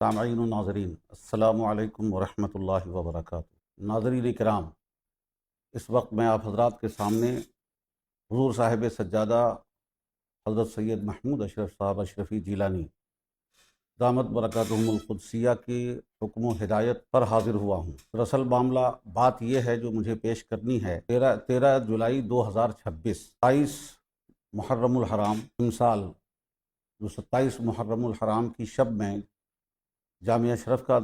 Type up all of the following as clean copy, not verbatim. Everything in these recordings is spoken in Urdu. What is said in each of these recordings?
سامعین و ناظرین، السلام علیکم ورحمۃ اللہ وبرکاتہ۔ ناظرین کرام، اس وقت میں آپ حضرات کے سامنے حضور صاحب سجادہ حضرت سید محمود اشرف صاحب اشرفی جیلانی دامت برکاتہم القدسیہ کی حکم و ہدایت پر حاضر ہوا ہوں۔ دراصل معاملہ بات یہ ہے جو مجھے پیش کرنی ہے۔ 13 جولائی 2026 27 محرم الحرام امسال، جو 27 محرم الحرام کی شب میں جامعہ اشرف کا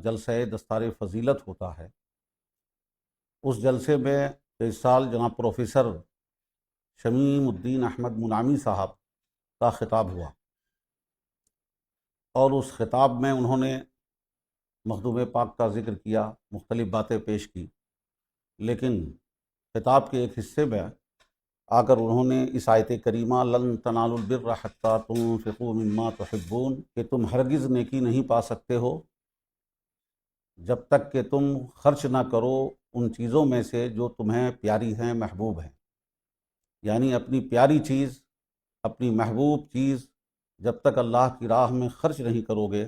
جلسہ دستار فضیلت ہوتا ہے، اس جلسے میں اس سال جناب پروفیسر شمیم الدین احمد منامی صاحب کا خطاب ہوا، اور اس خطاب میں انہوں نے مخدوم پاک کا ذکر کیا، مختلف باتیں پیش کی، لیکن خطاب کے ایک حصے میں آ کر انہوں نے اس آیت کریمہ لن تنالوا البر حتی تنفقوا مما تحبون کہ تم ہرگز نیکی نہیں پا سکتے ہو جب تک کہ تم خرچ نہ کرو ان چیزوں میں سے جو تمہیں پیاری ہیں، محبوب ہیں۔ یعنی اپنی پیاری چیز، اپنی محبوب چیز جب تک اللہ کی راہ میں خرچ نہیں کرو گے،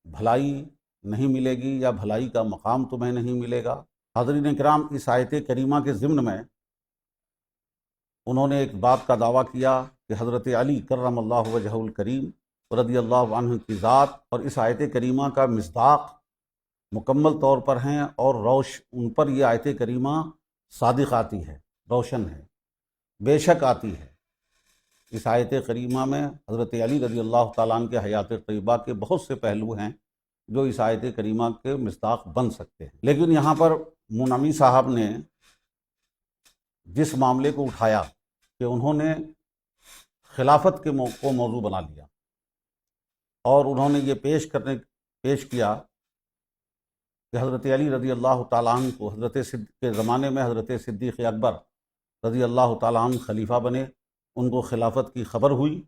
بھلائی نہیں ملے گی یا بھلائی کا مقام تمہیں نہیں ملے گا۔ حاضرین کرام، اس آیت کریمہ کے ضمن میں انہوں نے ایک بات کا دعویٰ کیا کہ حضرت علی کرم اللہ وجہہ الکریم رضی اللہ عنہ کی ذات اور اس آیت کریمہ کا مصداق مکمل طور پر ہیں، اور ان پر یہ آیت کریمہ صادق آتی ہے، روشن ہے، بے شک آتی ہے۔ اس آیت کریمہ میں حضرت علی رضی اللہ تعالیٰ عنہ کے حیات طیبہ کے بہت سے پہلو ہیں جو اس آیت کریمہ کے مصداق بن سکتے ہیں، لیکن یہاں پر منامی صاحب نے جس معاملے کو اٹھایا کہ انہوں نے خلافت کے کو موضوع بنا لیا، اور انہوں نے یہ پیش کیا کہ حضرت علی رضی اللہ تعالیٰ عنہ کو کے زمانے میں حضرت صدیق اکبر رضی اللہ تعالیٰ عنہ خلیفہ بنے، ان کو خلافت کی خبر ہوئی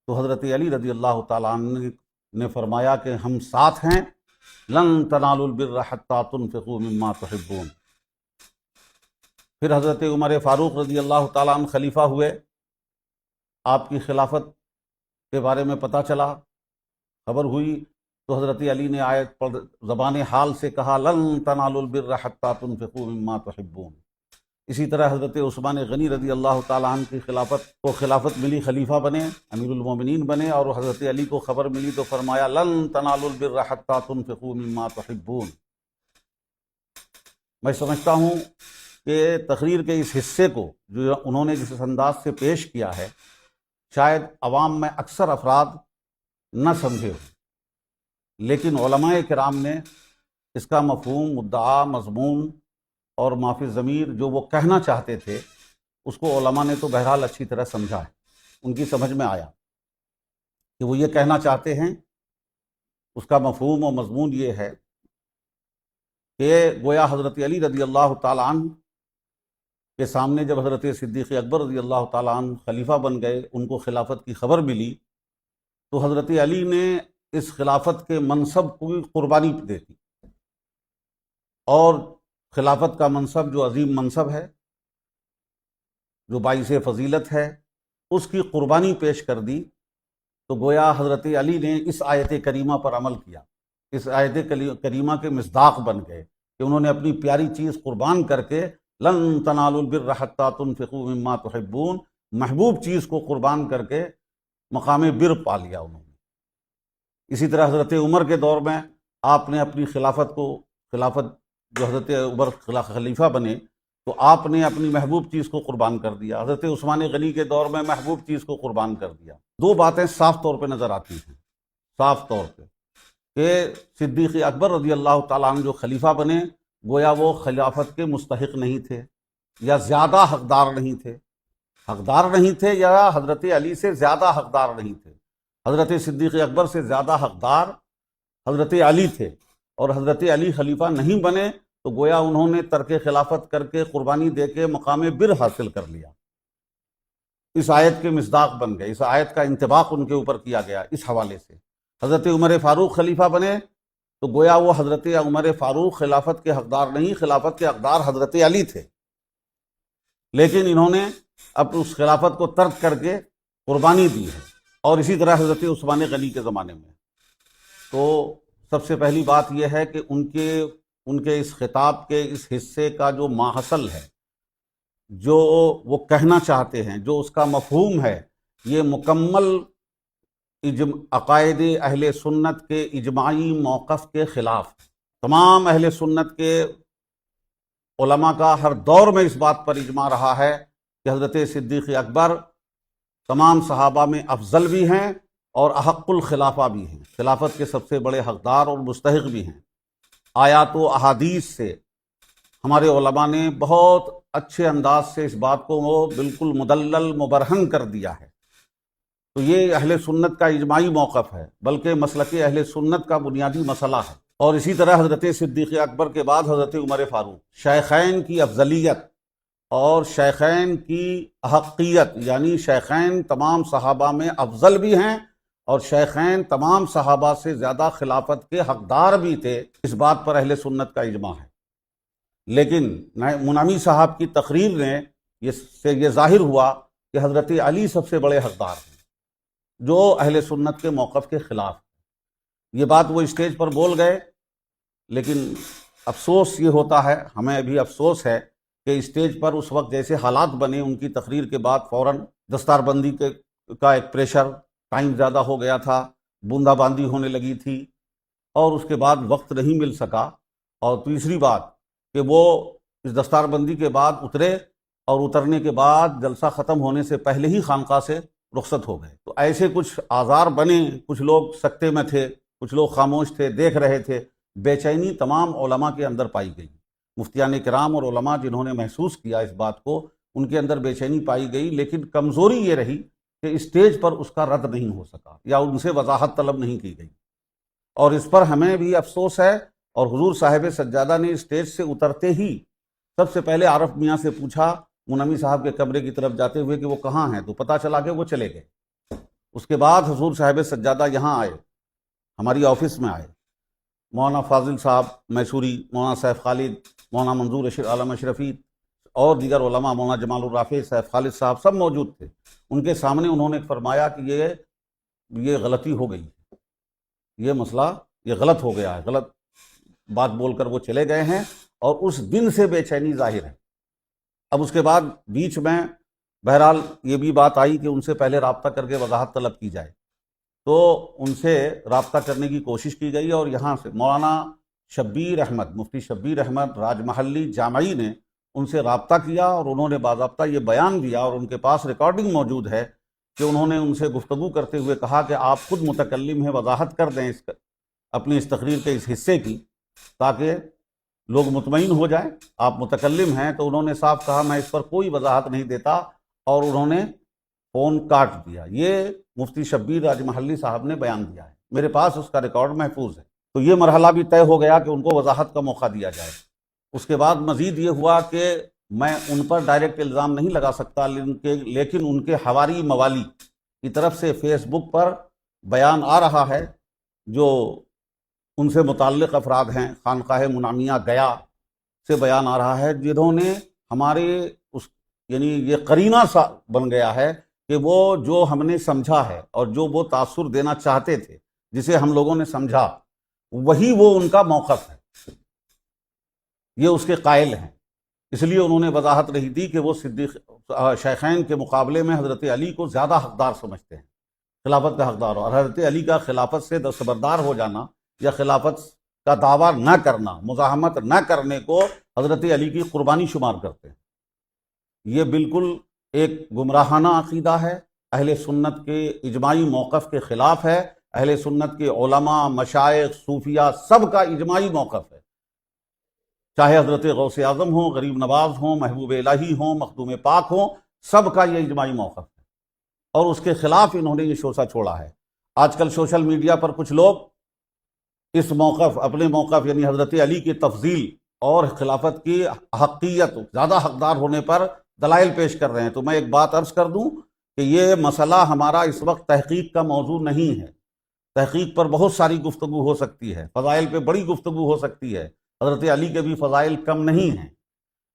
تو حضرت علی رضی اللہ تعالیٰ عنہ نے فرمایا کہ ہم ساتھ ہیں، لن تنالوا البر حتی تنفقوا مما تحبون۔ پھر حضرت عمر فاروق رضی اللہ تعالیٰ عنہ خلیفہ ہوئے، آپ کی خلافت کے بارے میں پتہ چلا، خبر ہوئی تو حضرت علی نے آیت پر زبان حال سے کہا لن تنالوا البر حتی تنفقوا مما تحبون۔ اسی طرح حضرت عثمان غنی رضی اللہ تعالیٰ عنہ کی خلافت ملی، خلیفہ بنے، امیر المومنین بنے، اور حضرت علی کو خبر ملی تو فرمایا لن تنالوا البر حتی تنفقوا مما تحبون۔ میں سمجھتا ہوں کہ تقریر کے اس حصے کو جو انہوں نے جس انداز سے پیش کیا ہے، شاید عوام میں اکثر افراد نہ سمجھے ہوں، لیکن علماء کرام نے اس کا مفہوم، مدعا، مضمون اور ما فی الضمیر جو وہ کہنا چاہتے تھے، اس کو علماء نے تو بہرحال اچھی طرح سمجھا ہے، ان کی سمجھ میں آیا کہ وہ یہ کہنا چاہتے ہیں۔ اس کا مفہوم و مضمون یہ ہے کہ گویا حضرت علی رضی اللہ تعالیٰ عنہ کے سامنے جب حضرت صدیق اکبر رضی اللہ تعالیٰ عنہ خلیفہ بن گئے، ان کو خلافت کی خبر ملی تو حضرت علی نے اس خلافت کے منصب کو قربانی دے دی، اور خلافت کا منصب جو عظیم منصب ہے، جو باعث فضیلت ہے، اس کی قربانی پیش کر دی۔ تو گویا حضرت علی نے اس آیت کریمہ پر عمل کیا، اس آیت کریمہ کے مصداق بن گئے کہ انہوں نے اپنی پیاری چیز قربان کر کے لن تنالوا البر حتی تنفقوا مما تحبون، محبوب چیز کو قربان کر کے مقام بر پا لیا انہوں نے۔ اسی طرح حضرت عمر کے دور میں آپ نے اپنی خلافت جو حضرت عمر خلیفہ بنے تو آپ نے اپنی محبوب چیز کو قربان کر دیا، حضرت عثمان غنی کے دور میں محبوب چیز کو قربان کر دیا۔ دو باتیں صاف طور پہ نظر آتی ہیں، صاف طور پہ، کہ صدیق اکبر رضی اللہ تعالیٰ عنہ جو خلیفہ بنے، گویا وہ خلافت کے مستحق نہیں تھے، یا زیادہ حقدار نہیں تھے، یا حضرت علی سے زیادہ حقدار نہیں تھے۔ حضرت صدیق اکبر سے زیادہ حقدار حضرت علی تھے، اور حضرت علی خلیفہ نہیں بنے تو گویا انہوں نے ترک خلافت کر کے قربانی دے کے مقام بر حاصل کر لیا۔ اس آیت کے مصداق بن گئے، اس آیت کا انطباق ان کے اوپر کیا گیا۔ اس حوالے سے حضرت عمر فاروق خلیفہ بنے تو گویا وہ حضرت عمر فاروق خلافت کے حقدار نہیں، خلافت کے حقدار حضرت علی تھے، لیکن انہوں نے اب اس خلافت کو ترک کر کے قربانی دی ہے۔ اور اسی طرح حضرت عثمان غنی کے زمانے میں تو سب سے پہلی بات یہ ہے کہ ان کے اس خطاب کے اس حصے کا جو ماحصل ہے، جو وہ کہنا چاہتے ہیں، جو اس کا مفہوم ہے، یہ مکمل عقائد اہل سنت کے اجماعی موقف کے خلاف۔ تمام اہل سنت کے علماء کا ہر دور میں اس بات پر اجماع رہا ہے کہ حضرت صدیق اکبر تمام صحابہ میں افضل بھی ہیں اور احق الخلافہ بھی ہیں، خلافت کے سب سے بڑے حقدار اور مستحق بھی ہیں۔ آیات و احادیث سے ہمارے علماء نے بہت اچھے انداز سے اس بات کو وہ بالکل مدلل مبرہن کر دیا ہے۔ تو یہ اہل سنت کا اجماعی موقف ہے، بلکہ مسلک اہل سنت کا بنیادی مسئلہ ہے۔ اور اسی طرح حضرت صدیق اکبر کے بعد حضرت عمر فاروق، شیخین کی افضلیت اور شیخین کی احقیت، یعنی شیخین تمام صحابہ میں افضل بھی ہیں اور شیخین تمام صحابہ سے زیادہ خلافت کے حقدار بھی تھے، اس بات پر اہل سنت کا اجماع ہے۔ لیکن منامی صاحب کی تقریر نے یہ ظاہر ہوا کہ حضرت علی سب سے بڑے حقدار ہیں، جو اہل سنت کے موقف کے خلاف۔ یہ بات وہ اسٹیج پر بول گئے، لیکن افسوس یہ ہوتا ہے، ہمیں ابھی افسوس ہے کہ اسٹیج پر اس وقت جیسے حالات بنے، ان کی تقریر کے بعد فوراً دستار بندی کا ایک پریشر، ٹائم زیادہ ہو گیا تھا، بوندا باندی ہونے لگی تھی، اور اس کے بعد وقت نہیں مل سکا۔ اور تیسری بات کہ وہ اس دستار بندی کے بعد اترے اور اترنے کے بعد جلسہ ختم ہونے سے پہلے ہی خانقاہ سے رخصت ہو گئے۔ تو ایسے کچھ آزار بنے، کچھ لوگ سکتے میں تھے، کچھ لوگ خاموش تھے، دیکھ رہے تھے۔ بے چینی تمام علماء کے اندر پائی گئی، مفتیان کرام اور علماء جنہوں نے محسوس کیا اس بات کو، ان کے اندر بے چینی پائی گئی۔ لیکن کمزوری یہ رہی کہ اسٹیج پر اس کا رد نہیں ہو سکا یا ان سے وضاحت طلب نہیں کی گئی، اور اس پر ہمیں بھی افسوس ہے۔ اور حضور صاحب سجادہ نے اسٹیج سے اترتے ہی سب سے پہلے عارف میاں سے پوچھا، منمی صاحب کے کمرے کی طرف جاتے ہوئے، کہ وہ کہاں ہیں، تو پتہ چلا کہ وہ چلے گئے۔ اس کے بعد حضور صاحب سجادہ یہاں آئے، ہماری آفس میں آئے۔ مولانا فاضل صاحب میسوری، مولانا سیف خالد، مولانا منظور عالم اشرفی اور دیگر علماء، مولانا جمال الرافع، سیف خالد صاحب سب موجود تھے۔ ان کے سامنے انہوں نے فرمایا کہ یہ غلطی ہو گئی، یہ مسئلہ یہ غلط ہو گیا ہے، غلط بات بول کر وہ چلے گئے ہیں، اور اس دن سے بے چینی ظاہر ہے۔ اب اس کے بعد بیچ میں بہرحال یہ بھی بات آئی کہ ان سے پہلے رابطہ کر کے وضاحت طلب کی جائے، تو ان سے رابطہ کرنے کی کوشش کی گئی، اور یہاں سے مولانا شبیر احمد، مفتی شبیر احمد راج محلی جامعی نے ان سے رابطہ کیا، اور انہوں نے باضابطہ یہ بیان دیا، اور ان کے پاس ریکارڈنگ موجود ہے کہ انہوں نے ان سے گفتگو کرتے ہوئے کہا کہ آپ خود متکلم ہیں، وضاحت کر دیں اپنی اس تقریر کے اس حصے کی، تاکہ لوگ مطمئن ہو جائیں۔ آپ متکلم ہیں۔ تو انہوں نے صاف کہا میں اس پر کوئی وضاحت نہیں دیتا، اور انہوں نے فون کاٹ دیا۔ یہ مفتی شبیر راج محلی صاحب نے بیان دیا ہے، میرے پاس اس کا ریکارڈ محفوظ ہے۔ تو یہ مرحلہ بھی طے ہو گیا کہ ان کو وضاحت کا موقع دیا جائے۔ اس کے بعد مزید یہ ہوا کہ میں ان پر ڈائریکٹ الزام نہیں لگا سکتا، لیکن ان کے حواری موالی کی طرف سے فیس بک پر بیان آ رہا ہے، جو ان سے متعلق افراد ہیں، خانقاہ منامیہ گیا سے بیان آ رہا ہے، جنہوں نے ہمارے یعنی یہ قرینہ سا بن گیا ہے کہ وہ جو ہم نے سمجھا ہے اور جو وہ تاثر دینا چاہتے تھے، جسے ہم لوگوں نے سمجھا، وہی وہ ان کا موقف ہے، یہ اس کے قائل ہیں۔ اس لیے انہوں نے وضاحت نہیں دی کہ وہ صدیق شیخین کے مقابلے میں حضرت علی کو زیادہ حقدار سمجھتے ہیں، خلافت کا حقدار، اور حضرت علی کا خلافت سے دستبردار ہو جانا یا خلافت کا دعویٰ نہ کرنا، مزاحمت نہ کرنے کو حضرت علی کی قربانی شمار کرتے ہیں۔ یہ بالکل ایک گمراہانہ عقیدہ ہے، اہل سنت کے اجماعی موقف کے خلاف ہے۔ اہل سنت کے علماء، مشائخ، صوفیاء سب کا اجماعی موقف ہے، چاہے حضرت غوث اعظم ہوں، غریب نواز ہوں، محبوب الہی ہوں، مخدوم پاک ہوں، سب کا یہ اجماعی موقف ہے، اور اس کے خلاف انہوں نے یہ شوشہ چھوڑا ہے۔ آج کل سوشل میڈیا پر کچھ لوگ اس موقف، اپنے موقف یعنی حضرت علی کی تفضیل اور خلافت کی حقیت، زیادہ حقدار ہونے پر دلائل پیش کر رہے ہیں۔ تو میں ایک بات عرض کر دوں کہ یہ مسئلہ ہمارا اس وقت تحقیق کا موضوع نہیں ہے۔ تحقیق پر بہت ساری گفتگو ہو سکتی ہے، فضائل پہ بڑی گفتگو ہو سکتی ہے، حضرت علی کے بھی فضائل کم نہیں ہیں،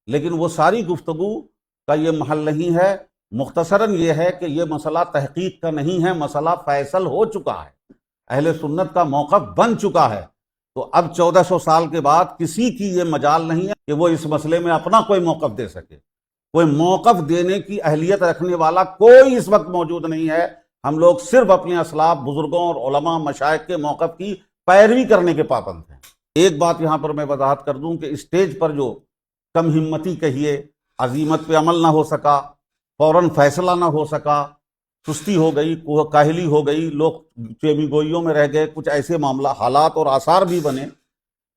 لیکن وہ ساری گفتگو کا یہ محل نہیں ہے۔ مختصراً یہ ہے کہ یہ مسئلہ تحقیق کا نہیں ہے، مسئلہ فیصل ہو چکا ہے۔ اہل سنت کا موقف بن چکا ہے، تو اب 1400 سال کے بعد کسی کی یہ مجال نہیں ہے کہ وہ اس مسئلے میں اپنا کوئی موقف دے سکے۔ کوئی موقف دینے کی اہلیت رکھنے والا کوئی اس وقت موجود نہیں ہے۔ ہم لوگ صرف اپنے اسلاف، بزرگوں اور علماء مشائخ کے موقف کی پیروی کرنے کے پابند ہیں۔ ایک بات یہاں پر میں وضاحت کر دوں کہ اسٹیج پر جو کم ہمتی کہیے، عزیمت پہ عمل نہ ہو سکا، فوراً فیصلہ نہ ہو سکا، سستی ہو گئی، کاہلی ہو گئی، لوگ چیمی گوئیوں میں رہ گئے، کچھ ایسے معاملہ حالات اور آثار بھی بنے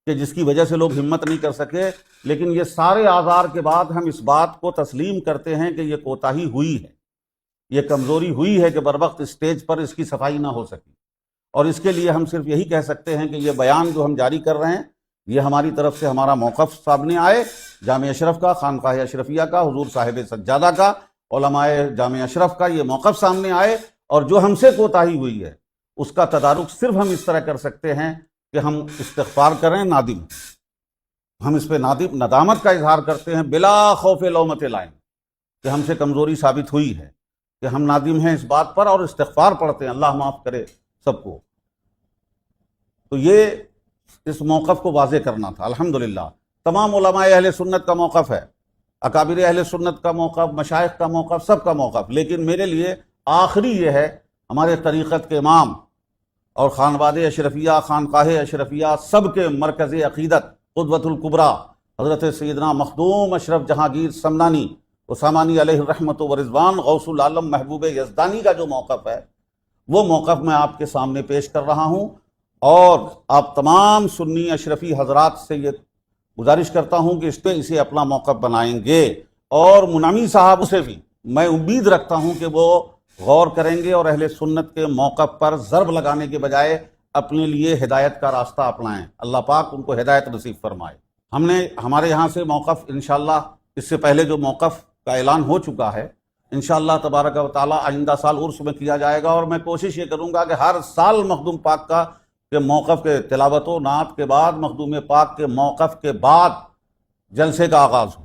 کہ جس کی وجہ سے لوگ ہمت نہیں کر سکے، لیکن یہ سارے آثار کے بعد ہم اس بات کو تسلیم کرتے ہیں کہ یہ کوتاہی ہوئی ہے، یہ کمزوری ہوئی ہے کہ بروقت اسٹیج پر اس کی صفائی نہ ہو سکی، اور اس کے لیے ہم صرف یہی کہہ سکتے ہیں کہ یہ بیان جو ہم جاری کر رہے ہیں یہ ہماری طرف سے ہمارا موقف سامنے آئے، جامع اشرف کا، خانقاہ اشرفیہ کا، حضور صاحب سجادہ کا، علماء جامع اشرف کا یہ موقف سامنے آئے، اور جو ہم سے کوتاہی ہوئی ہے اس کا تدارک صرف ہم اس طرح کر سکتے ہیں کہ ہم استغفار کریں، نادم، ہم اس پہ ندامت کا اظہار کرتے ہیں بلا خوف لومۃ لائم کہ ہم سے کمزوری ثابت ہوئی ہے، کہ ہم نادم ہیں اس بات پر، اور استغفار پڑھتے ہیں اللہ معاف کرے سب کو۔ تو یہ اس موقف کو واضح کرنا تھا۔ الحمدللہ تمام علماء اہل سنت کا موقف ہے، اکابر اہل سنت کا موقف، مشائخ کا موقف، سب کا موقف، لیکن میرے لیے آخری یہ ہے، ہمارے طریقت کے امام اور خانواد اشرفیہ، خانقاہ اشرفیہ، سب کے مرکز عقیدت قدوۃ الکبریٰ حضرت سیدنا مخدوم اشرف جہانگیر سمنانی عثمانی علیہ الرحمت و رضوان غوث العالم محبوب یزدانی کا جو موقف ہے، وہ موقف میں آپ کے سامنے پیش کر رہا ہوں، اور آپ تمام سنی اشرفی حضرات سے یہ گزارش کرتا ہوں کہ اسے اپنا موقف بنائیں گے، اور منامی صاحب سے بھی میں امید رکھتا ہوں کہ وہ غور کریں گے اور اہل سنت کے موقف پر ضرب لگانے کے بجائے اپنے لیے ہدایت کا راستہ اپنائیں۔ اللہ پاک ان کو ہدایت نصیب فرمائے۔ ہم نے ہمارے یہاں سے موقف انشاءاللہ اس سے پہلے جو موقف کا اعلان ہو چکا ہے، انشاءاللہ تبارک و تعالی آئندہ سال عرس میں کیا جائے گا، اور میں کوشش یہ کروں گا کہ ہر سال مخدوم پاک کا کہ موقف کے تلاوت و نعت کے بعد، مخدوم پاک کے موقف کے بعد جلسے کا آغاز ہو،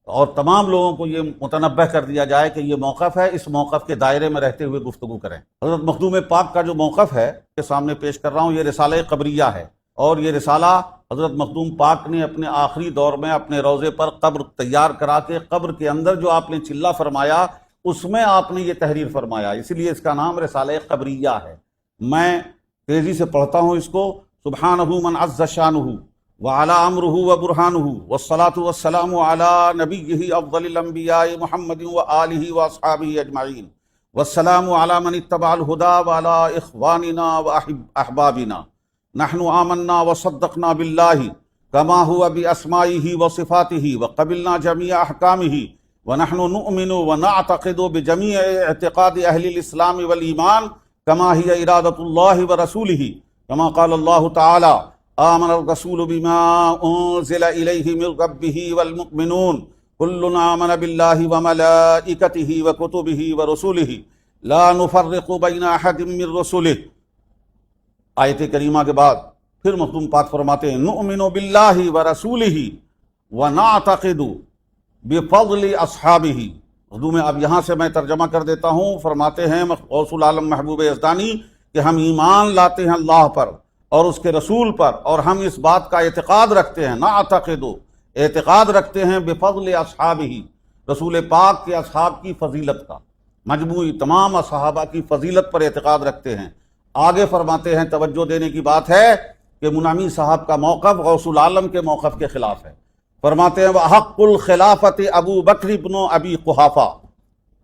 اور تمام لوگوں کو یہ متنبہ کر دیا جائے کہ یہ موقف ہے، اس موقف کے دائرے میں رہتے ہوئے گفتگو کریں۔ حضرت مخدوم پاک کا جو موقف ہے کے سامنے پیش کر رہا ہوں، یہ رسالہ قبریہ ہے، اور یہ رسالہ حضرت مخدوم پاک نے اپنے آخری دور میں اپنے روضے پر قبر تیار کرا کے، قبر کے اندر جو آپ نے چلہ فرمایا اس میں آپ نے یہ تحریر فرمایا، اسی لیے اس کا نام رسالہ قبریہ ہے۔ میں تیزی سے پڑھتا ہوں اس کو۔ سبحانہ من عز شانہ وعلی امرہ وبرہانہ والصلاة والسلام علی نبیہ افضل الانبیاء محمد وآلہ واصحابہ اجمعین، والسلام علی من اتبع الہدی وعلی اخواننا واحبابنا۔ نحن آمنا وصدقنا باللہ کما هو باسمائہ وصفاتہ وقبلنا جمیع احکامہ، ونحن نؤمن ونعتقد بجمیع اعتقاد اہل الاسلام والایمان کما ہی ارادۃ اللہ ورسولہ، کما قال اللہ تعالی آمن الرسول بما انزل الیہ من ربہ والمؤمنون کل آمن باللہ وملائکتہ وکتبہ ورسولہ لا نفرق بین احد من رسلہ۔ آیت کریمہ کے بعد پھر مخدوم پاک فرماتے ہیں نؤمن باللہ ورسولہ ونعتقد بفضل اصحابہ۔ اردو میں اب یہاں سے میں ترجمہ کر دیتا ہوں۔ فرماتے ہیں غوث العالم محبوب یزدانی کہ ہم ایمان لاتے ہیں اللہ پر اور اس کے رسول پر، اور ہم اس بات کا اعتقاد رکھتے ہیں، نعتقد، اعتقاد رکھتے ہیں بفضل اصحابہ، رسول پاک کے اصحاب کی فضیلت کا، مجموعی تمام صحابہ کی فضیلت پر اعتقاد رکھتے ہیں۔ آگے فرماتے ہیں، توجہ دینے کی بات ہے کہ منامی صاحب کا موقف غوث العالم کے موقف کے خلاف ہے۔ فرماتے ہیں وحق الخلافت ابو بکر ابن ابی قحافہ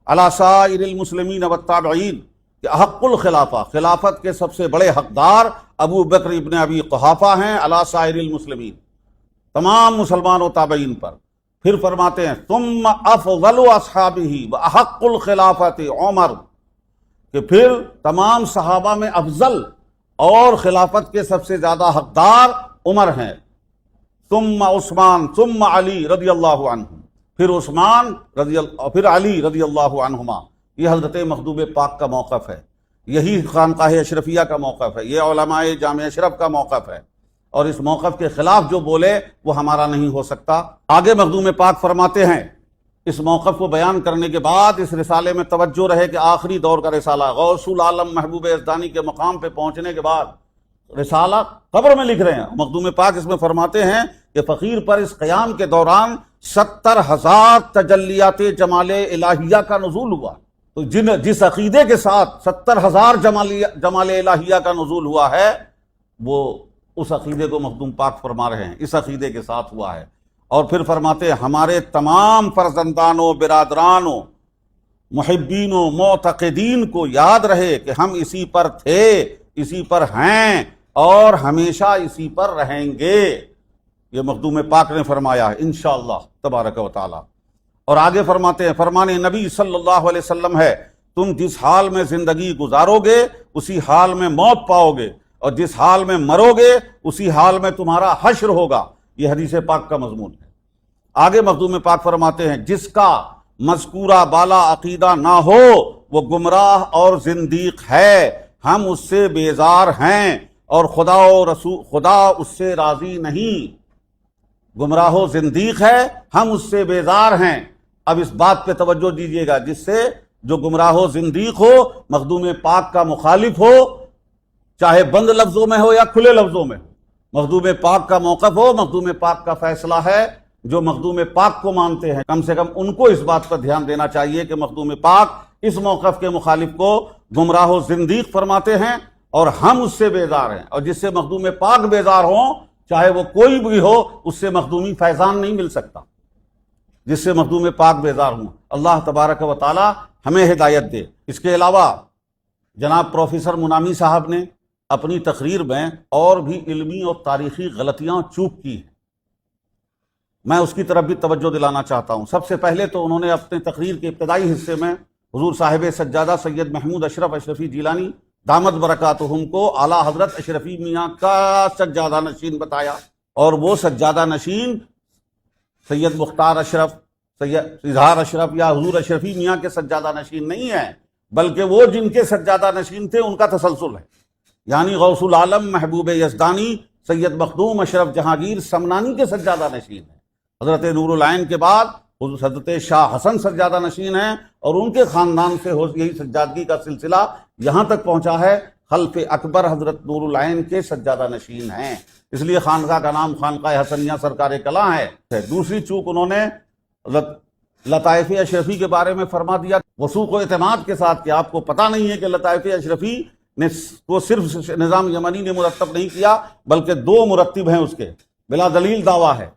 علی سائر المسلمین والتابعین، کہ حق الخلافہ، خلافت کے سب سے بڑے حقدار ابو بکر ابن ابی قحافہ ہیں، علی سائر المسلمین، تمام مسلمان و تابعین پر۔ پھر فرماتے ہیں ثم افضل اصحابہ واحق الخلافت عمر، کہ پھر تمام صحابہ میں افضل اور خلافت کے سب سے زیادہ حقدار عمر ہیں، ثم عثمان ثم علی رضی اللہ عنہ، پھر عثمان پھر علی رضی اللہ عنہما۔ یہ حضرت مخدوم پاک کا موقف ہے، یہی خانقاہ اشرفیہ کا موقف ہے، یہ علماء جامع اشرف کا موقف ہے، اور اس موقف کے خلاف جو بولے وہ ہمارا نہیں ہو سکتا۔ آگے مخدوم پاک فرماتے ہیں اس موقف کو بیان کرنے کے بعد اس رسالے میں توجہ رہے کہ آخری دور کا رسالہ غوث العالم محبوب یزدانی کے مقام پہ پہنچنے کے بعد رسالہ قبر میں لکھ رہے ہیں. مخدوم پاک اس میں فرماتے ہیں کہ فقیر پر اس قیام کے دوران 70,000 تجلیات جمال الہیہ کا نزول ہوا. تو جس عقیدے کے ساتھ 70,000 جمال الہیہ کا نزول ہوا ہے وہ اس عقیدے کو مخدوم پاک فرما رہے ہیں، اس عقیدے کے ساتھ ہوا ہے. اور پھر فرماتے ہیں ہمارے تمام فرزندانوں، برادرانوں، محبینوں، معتقدین کو یاد رہے کہ ہم اسی پر تھے، اسی پر ہیں اور ہمیشہ اسی پر رہیں گے. یہ مخدوم پاک نے فرمایا ہے انشاءاللہ تبارک و تعالی. اور آگے فرماتے ہیں فرمان نبی صلی اللہ علیہ وسلم ہے تم جس حال میں زندگی گزارو گے اسی حال میں موت پاؤ گے، اور جس حال میں مرو گے اسی حال میں تمہارا حشر ہوگا. یہ حدیث پاک کا مضمون ہے. آگے مخدوم پاک فرماتے ہیں جس کا مذکورہ بالا عقیدہ نہ ہو وہ گمراہ اور زندیق ہے، ہم اس سے بیزار ہیں اور خدا اس سے راضی نہیں. گمراہ و زندیق ہے، ہم اس سے بیزار ہیں. اب اس بات پہ توجہ دیجیے گا، جس سے جو گمراہ و زندیق ہو، مخدوم پاک کا مخالف ہو، چاہے بند لفظوں میں ہو یا کھلے لفظوں میں ہو، مخدوم پاک کا موقف ہو، مخدوم پاک کا فیصلہ ہے. جو مخدوم پاک کو مانتے ہیں کم سے کم ان کو اس بات پر دھیان دینا چاہیے کہ مخدوم پاک اس موقف کے مخالف کو گمراہ و زندیق فرماتے ہیں اور ہم اس سے بیزار ہیں. اور جس سے مخدوم پاک بیزار ہوں، چاہے وہ کوئی بھی ہو، اس سے مخدومی فیضان نہیں مل سکتا. جس سے مخدوم پاک بیزار ہوں، اللہ تبارک و تعالی ہمیں ہدایت دے. اس کے علاوہ جناب پروفیسر منامی صاحب نے اپنی تقریر میں اور بھی علمی اور تاریخی غلطیاں چوک کی ہیں. میں اس کی طرف بھی توجہ دلانا چاہتا ہوں. سب سے پہلے تو انہوں نے اپنے تقریر کے ابتدائی حصے میں حضور صاحب سجادہ سید محمود اشرف اشرفی جیلانی دامت برکاتہم کو اعلیٰ حضرت اشرفی میاں کا سجادہ نشین بتایا، اور وہ سجادہ نشین سید مختار اشرف، سید اظہار اشرف یا حضور اشرفی میاں کے سجادہ نشین نہیں ہیں، بلکہ وہ جن کے سجادہ نشین تھے ان کا تسلسل ہے. یعنی غوث العالم محبوب یزدانی سید مخدوم اشرف جہانگیر سمنانی کے سجادہ نشین ہیں. حضرت نور العین کے بعد حضرت شاہ حسن سجادہ نشین ہیں، اور ان کے خاندان سے یہی سجادگی کا سلسلہ یہاں تک پہنچا ہے. خلف اکبر حضرت نور العین کے سجادہ نشین ہیں، اس لیے خانقاہ کا نام خانقاہ حسنیہ سرکار کلاں ہے. دوسری چوک انہوں نے لطائف اشرفی کے بارے میں فرما دیا وثوق و اعتماد کے ساتھ کہ آپ کو پتہ نہیں ہے کہ لطائف اشرفی نے کو صرف نظام یمنی نے مرتب نہیں کیا، بلکہ 2 مرتب ہیں اس کے. بلا دلیل دعویٰ ہے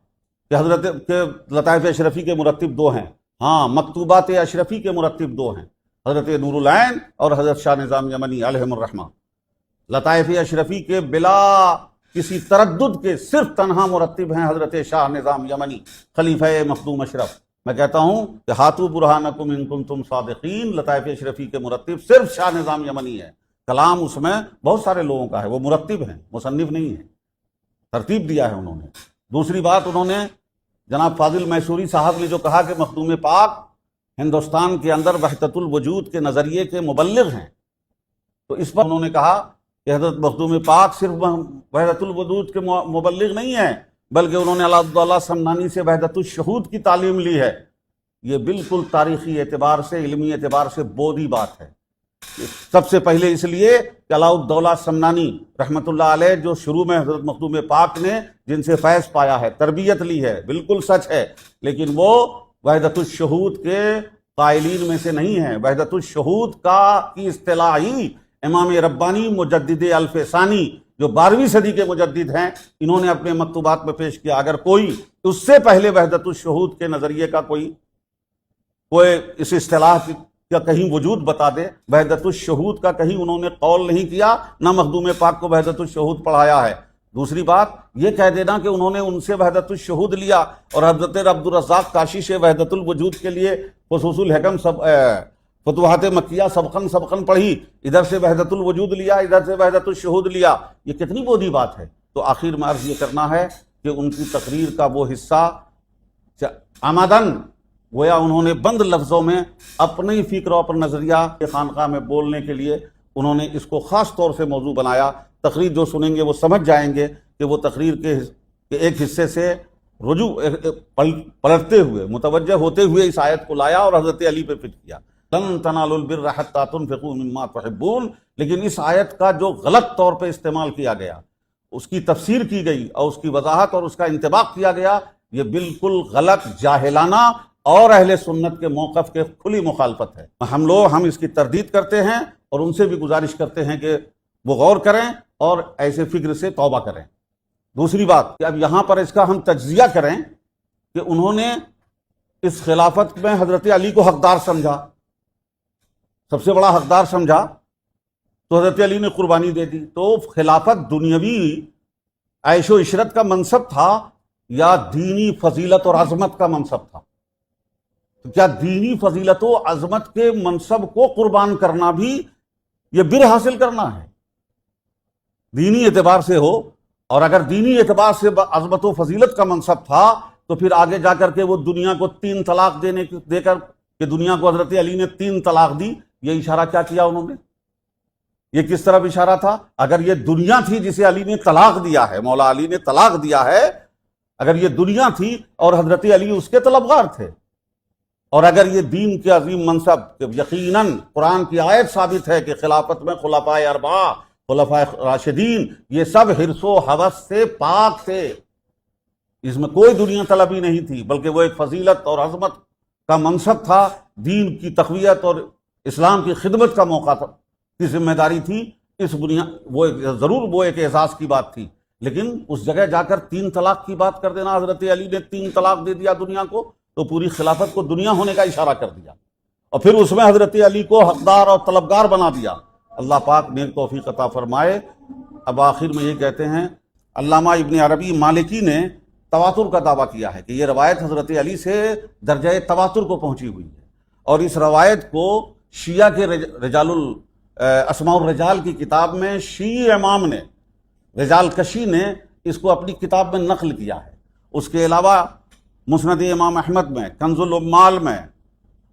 کہ حضرت کے لطائف اشرفی کے مرتب 2 ہیں. ہاں، مکتوبات اشرفی کے مرتب 2 ہیں، حضرت نور العین اور حضرت شاہ نظام یمنی علیہم الرحمہ. لطائف اشرفی کے بلا کسی تردد کے صرف تنہا مرتب ہیں حضرت شاہ نظام یمنی خلیفہ مخدوم اشرف. میں کہتا ہوں کہ ہاتھو برہانکم ان کنتم صادقین، لطائف اشرفی کے مرتب صرف شاہ نظام یمنی ہے. کلام اس میں بہت سارے لوگوں کا ہے، وہ مرتب ہیں، مصنف نہیں ہے، ترتیب دیا ہے انہوں نے. دوسری بات، انہوں نے جناب فاضل میسوری صاحب نے جو کہا کہ مخدوم پاک ہندوستان کے اندر وحدت الوجود کے نظریے کے مبلغ ہیں، تو اس پر انہوں نے کہا کہ حضرت مخدوم پاک صرف وحدت الوجود کے مبلغ نہیں ہیں، بلکہ انہوں نے عبداللہ سمنانی سے وحدت الشہود کی تعلیم لی ہے. یہ بالکل تاریخی اعتبار سے، علمی اعتبار سے بودھی بات ہے. سب سے پہلے اس لیے کہ علاؤالدولہ سمنانی رحمۃ اللہ علیہ جو شروع میں حضرت مخدوم پاک نے جن سے فیض پایا ہے، تربیت لی ہے، بالکل سچ ہے، لیکن وہ وحدت الشہود کے قائلین میں سے نہیں ہیں. وحدت الشہود کی اصطلاح ہی امام ربانی مجدد الف ثانی جو 12ویں صدی کے مجدد ہیں، انہوں نے اپنے مکتوبات میں پیش کیا. اگر کوئی اس سے پہلے وحدت الشہود کے نظریے کا کوئی اس اصطلاح کا کہیں وجود بتا دے، وحدت الشہود کا کہیں انہوں نے قول نہیں کیا، نہ مخدوم پاک کو وحدت الشہود پڑھایا ہے. دوسری بات یہ کہہ دینا کہ انہوں نے ان سے وحدت الشہود لیا اور حضرت عبد الرزاق کاشی سے وحدت الوجود کے لیے خصوص الحکم فتوحات مکیہ سبقن پڑھی، ادھر سے وحدت الوجود لیا، ادھر سے وحدت الشہود لیا، یہ کتنی بودھی بات ہے. تو آخر میں عرض یہ کرنا ہے کہ ان کی تقریر کا وہ حصہ آمدن گویا انہوں نے بند لفظوں میں اپنی فکر اور اپنا نظریہ کے خانقاہ میں بولنے کے لیے انہوں نے اس کو خاص طور سے موضوع بنایا. تقریر جو سنیں گے وہ سمجھ جائیں گے کہ وہ تقریر کے ایک حصے سے رجوع پلٹتے ہوئے متوجہ ہوتے ہوئے اس آیت کو لایا اور حضرت علی پہ فٹ کیا، لن تنالوا البر حتى تنفقوا مما تحبون. لیکن اس آیت کا جو غلط طور پہ استعمال کیا گیا، اس کی تفسیر کی گئی اور اس کی وضاحت اور اس کا انطباق کیا گیا، یہ بالکل غلط، جاہلانہ اور اہل سنت کے موقف کے کھلی مخالفت ہے. ہم اس کی تردید کرتے ہیں اور ان سے بھی گزارش کرتے ہیں کہ وہ غور کریں اور ایسے فکر سے توبہ کریں. دوسری بات کہ اب یہاں پر اس کا ہم تجزیہ کریں کہ انہوں نے اس خلافت میں حضرت علی کو حقدار سمجھا، سب سے بڑا حقدار سمجھا، تو حضرت علی نے قربانی دے دی. تو خلافت دنیاوی عیش و عشرت کا منصب تھا یا دینی فضیلت اور عظمت کا منصب تھا؟ تو کیا دینی فضیلت و عظمت کے منصب کو قربان کرنا بھی یہ بر حاصل کرنا ہے؟ دینی اعتبار سے ہو، اور اگر دینی اعتبار سے عظمت و فضیلت کا منصب تھا تو پھر آگے جا کر کے وہ دنیا کو 3 طلاق دے کر کہ دنیا کو حضرت علی نے 3 طلاق دی، یہ اشارہ کیا کیا انہوں نے؟ یہ کس طرف اشارہ تھا؟ اگر یہ دنیا تھی جسے علی نے طلاق دیا ہے، مولا علی نے طلاق دیا ہے، اگر یہ دنیا تھی اور حضرت علی اس کے طلبگار تھے، اور اگر یہ دین کے عظیم منصب، یقیناً قرآن کی آیت ثابت ہے کہ خلافت میں خلفائے اربعہ، خلفائے راشدین، یہ سب حرص و ہوس سے پاک تھے، اس میں کوئی دنیا طلبی نہیں تھی، بلکہ وہ ایک فضیلت اور عظمت کا منصب تھا، دین کی تقویت اور اسلام کی خدمت کا موقع تھا، کی ذمہ داری تھی. اس ضرور وہ ایک اعزاز کی بات تھی، لیکن اس جگہ جا کر 3 طلاق کی بات کر دینا، حضرت علی نے 3 طلاق دے دیا دنیا کو، تو پوری خلافت کو دنیا ہونے کا اشارہ کر دیا، اور پھر اس میں حضرت علی کو حقدار اور طلبگار بنا دیا. اللہ پاک نیک توفیق عطا فرمائے. اب آخر میں یہ کہتے ہیں، علامہ ابن عربی مالکی نے تواتر کا دعویٰ کیا ہے کہ یہ روایت حضرت علی سے درجہ تواتر کو پہنچی ہوئی ہے، اور اس روایت کو شیعہ کے رجال اسماء الرجال کی کتاب میں شیعی امام نے، رجال کشی نے اس کو اپنی کتاب میں نقل کیا ہے. اس کے علاوہ مسند امام احمد میں، کنز العمال میں،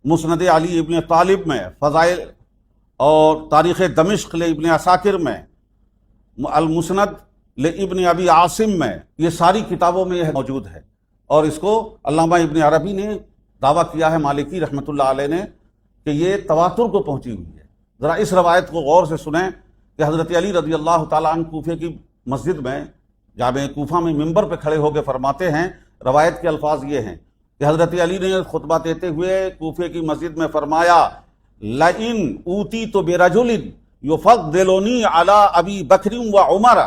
مسند علی ابن طالب میں، فضائل اور تاریخ دمشق لابن عساکر میں، المسند لابن ابی عاصم میں، یہ ساری کتابوں میں یہ موجود ہے. اور اس کو علامہ ابن عربی نے دعویٰ کیا ہے، مالکی رحمۃ اللہ علیہ نے، کہ یہ تواتر کو پہنچی ہوئی ہے. ذرا اس روایت کو غور سے سنیں کہ حضرت علی رضی اللہ تعالیٰ عنہ کوفے کی مسجد میں، جامع کوفہ میں ممبر پہ کھڑے ہو کے فرماتے ہیں، روایت کے الفاظ یہ ہیں کہ حضرت علی نے خطبہ دیتے ہوئے کوفے کی مسجد میں فرمایا، لئن اوتیت برجل یفضلنی علی ابی بکر و عمر،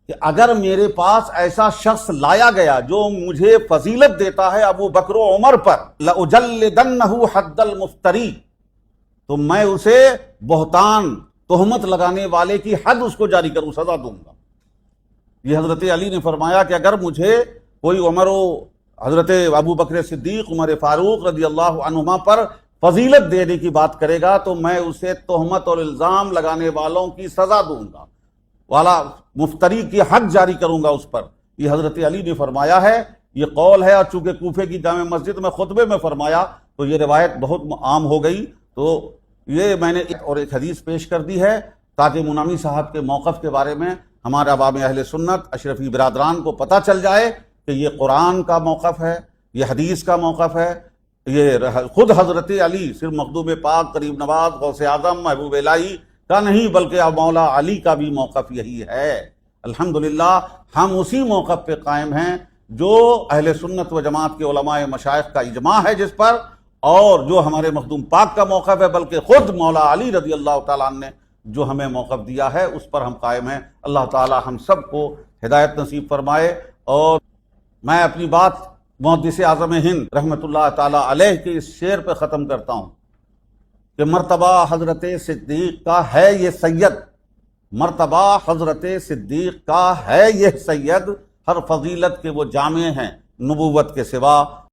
کہ اگر میرے پاس ایسا شخص لایا گیا جو مجھے فضیلت دیتا ہے ابو بکر و عمر پر، لأجلدنہ حد المفتری، تو میں اسے بہتان، تہمت لگانے والے کی حد اس کو جاری کروں، سزا دوں گا. یہ حضرت علی نے فرمایا کہ اگر مجھے کوئی عمر و حضرت ابو بکر صدیق، عمر فاروق رضی اللہ عنہما پر فضیلت دینے کی بات کرے گا تو میں اسے تہمت اور الزام لگانے والوں کی سزا دوں گا، والا مفتری کی حد جاری کروں گا اس پر. یہ حضرت علی نے فرمایا ہے، یہ قول ہے، اور چونکہ کوفے کی جامع مسجد میں خطبے میں فرمایا تو یہ روایت بہت عام ہو گئی. تو یہ میں نے ایک حدیث پیش کر دی ہے تاکہ منامی صاحب کے موقف کے بارے میں ہمارے عوام اہل سنت اشرفی برادران کو پتہ چل جائے کہ یہ قرآن کا موقف ہے، یہ حدیث کا موقف ہے، یہ خود حضرت علی صرف مخدوم پاک، قریب نواز، غوث اعظم، محبوب الہی کا نہیں بلکہ اب مولا علی کا بھی موقف یہی ہے. الحمدللہ ہم اسی موقف پہ قائم ہیں جو اہل سنت و جماعت کے علماء مشائخ کا اجماع ہے جس پر، اور جو ہمارے مخدوم پاک کا موقف ہے، بلکہ خود مولا علی رضی اللہ تعالیٰ عنہ نے جو ہمیں موقف دیا ہے اس پر ہم قائم ہیں. اللہ تعالی ہم سب کو ہدایت نصیب فرمائے. اور میں اپنی بات محدث اعظم ہند رحمۃ اللہ تعالی علیہ کے اس شعر پہ ختم کرتا ہوں کہ مرتبہ حضرت صدیق کا ہے یہ سید، مرتبہ حضرت صدیق کا ہے یہ سید، ہر فضیلت کے وہ جامع ہیں نبوت کے سوا.